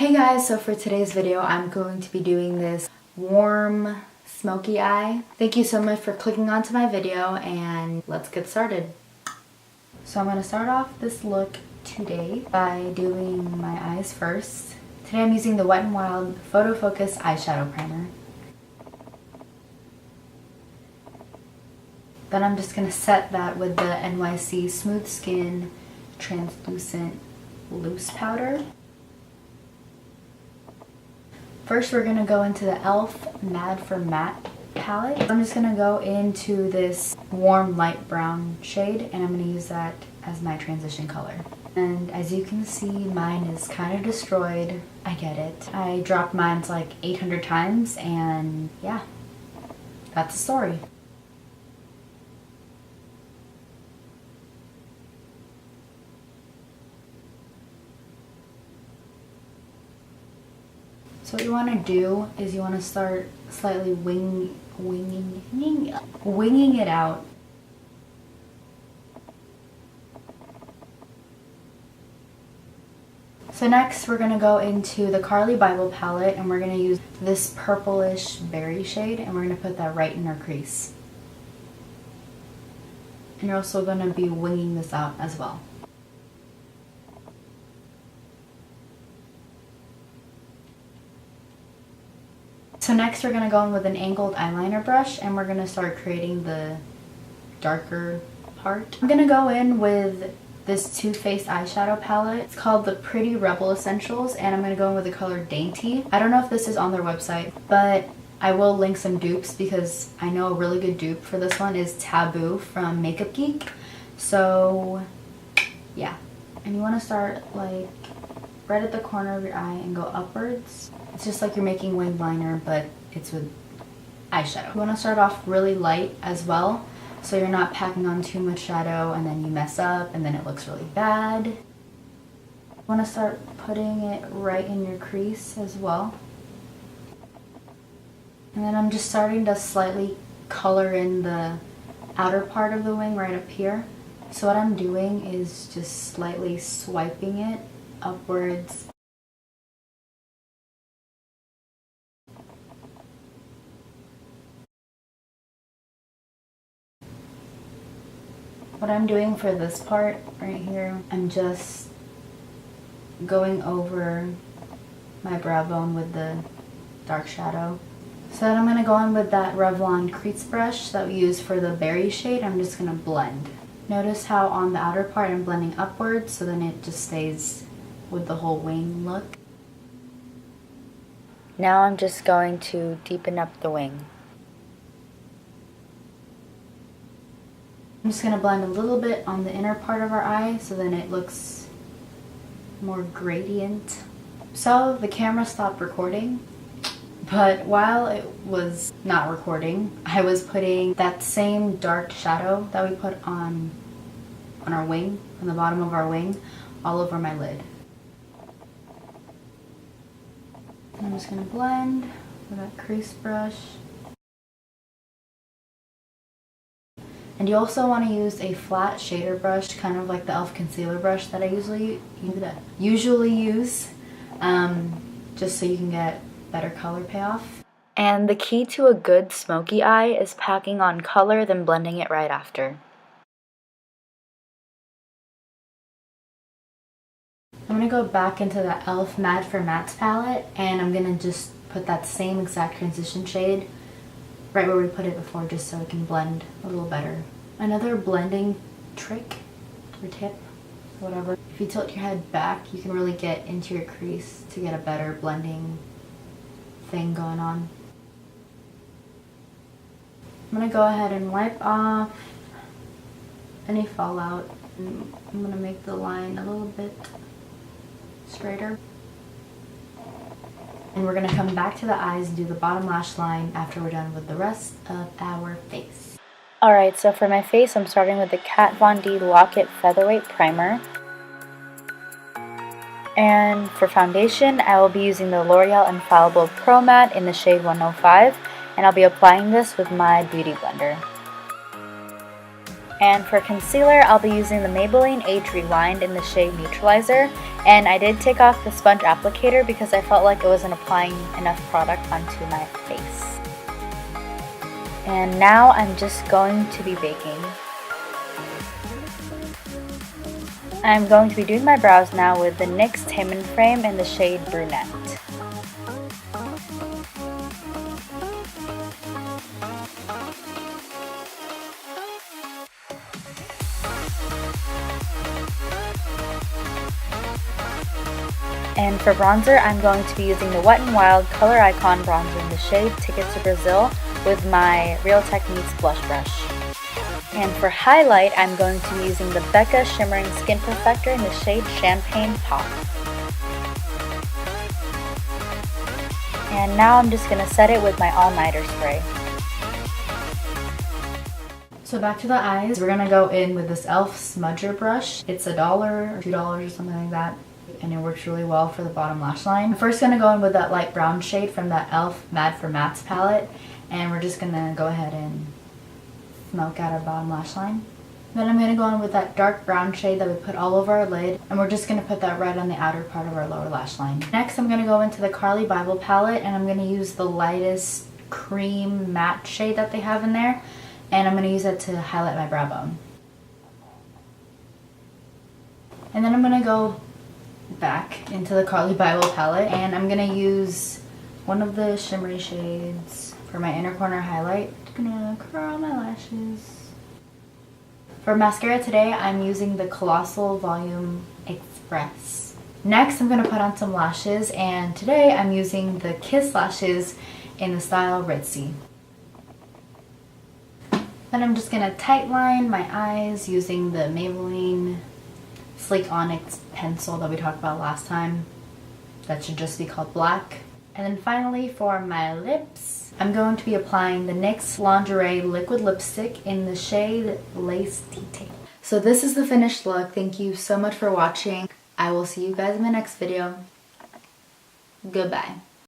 Hey guys, so for today's video I'm going to be doing this warm smoky eye. Thank you so much for clicking onto my video and let's get started. So I'm going to start off this look today by doing my eyes first. Today I'm using the Wet n Wild Photo Focus Eyeshadow Primer. Then I'm just going to set that with the NYC Smooth Skin Translucent Loose Powder. First we're going to go into the e.l.f. Mad for Matte palette. I'm just going to go into this warm light brown shade and I'm going to use that as my transition color. And as you can see, mine is kind of destroyed. I get it. I dropped mine like 800 times and yeah, that's the story. So what you want to do is you want to start slightly winging it out. So next we're going to go into the Carli Bybel palette and we're going to use this purplish berry shade and we're going to put that right in our crease. And you're also going to be winging this out as well. So next we're going to go in with an angled eyeliner brush and we're going to start creating the darker part. I'm going to go in with this Too Faced eyeshadow palette. It's called the Pretty Rebel Essentials and I'm going to go in with the color Dainty. I don't know if this is on their website, but I will link some dupes because I know a really good dupe for this one is Taboo from Makeup Geek. So yeah, and you want to start like right at the corner of your eye and go upwards. It's just like you're making winged liner, but it's with eyeshadow. You want to start off really light as well, so you're not packing on too much shadow and then you mess up and then it looks really bad. You want to start putting it right in your crease as well. And then I'm just starting to slightly color in the outer part of the wing right up here. So what I'm doing is just slightly swiping it upwards. What I'm doing for this part right here, I'm just going over my brow bone with the dark shadow. So then I'm going to go in with that Revlon crease brush that we use for the berry shade. I'm just going to blend. Notice how on the outer part I'm blending upwards, so then it just stays with the whole wing look. Now I'm just going to deepen up the wing. I'm just going to blend a little bit on the inner part of our eye so then it looks more gradient. So the camera stopped recording, but while it was not recording, I was putting that same dark shadow that we put on our wing, on the bottom of our wing, all over my lid. I'm just going to blend with that crease brush. And you also want to use a flat shader brush, kind of like the e.l.f. concealer brush that I usually use, just so you can get better color payoff. And the key to a good smoky eye is packing on color, then blending it right after. I'm going to go back into the e.l.f. Mad for Matte palette, and I'm going to just put that same exact transition shade right where we put it before, just so it can blend a little better. Another blending trick or tip, whatever, if you tilt your head back, you can really get into your crease to get a better blending thing going on. I'm going to go ahead and wipe off any fallout. I'm going to make the line a little bit straighter. And we're going to come back to the eyes and do the bottom lash line after we're done with the rest of our face. Alright, so for my face, I'm starting with the Kat Von D Lock-It Featherweight Primer. And for foundation, I will be using the L'Oreal Infallible Pro Matte in the shade 105. And I'll be applying this with my Beauty Blender. And for concealer, I'll be using the Maybelline Age Rewind in the shade Neutralizer. And I did take off the sponge applicator because I felt like it wasn't applying enough product onto my face. And now I'm just going to be baking. I'm going to be doing my brows now with the NYX Diamond Frame in the shade Brunette. And for bronzer, I'm going to be using the Wet n Wild Color Icon bronzer in the shade Ticket to Brazil with my Real Techniques blush brush. And for highlight, I'm going to be using the BECCA Shimmering Skin Perfector in the shade Champagne Pop. And now I'm just going to set it with my All Nighter spray. So back to the eyes, we're going to go in with this e.l.f. smudger brush. It's $1 or $2 or something like that. And it works really well for the bottom lash line. I'm first going to go in with that light brown shade from that e.l.f. Mad for Mattes palette. And we're just going to go ahead and smoke out our bottom lash line. Then I'm going to go in with that dark brown shade that we put all over our lid. And we're just going to put that right on the outer part of our lower lash line. Next, I'm going to go into the Carli Bybel palette. And I'm going to use the lightest cream matte shade that they have in there. And I'm going to use it to highlight my brow bone. And then I'm going to go back into the Carli Bybel palette, and I'm gonna use one of the shimmery shades for my inner corner highlight. Just gonna curl my lashes. For mascara today, I'm using the Colossal Volume Express. Next, I'm gonna put on some lashes, and today I'm using the Kiss lashes in the style Ritzy. Then I'm just gonna tightline my eyes using the Maybelline Sleek Onyx pencil that we talked about last time. That should just be called black. And then finally for my lips, I'm going to be applying the NYX Lingerie liquid lipstick in the shade Lace Detail. So this is the finished look. Thank you so much for watching. I will see you guys in my next video. Goodbye.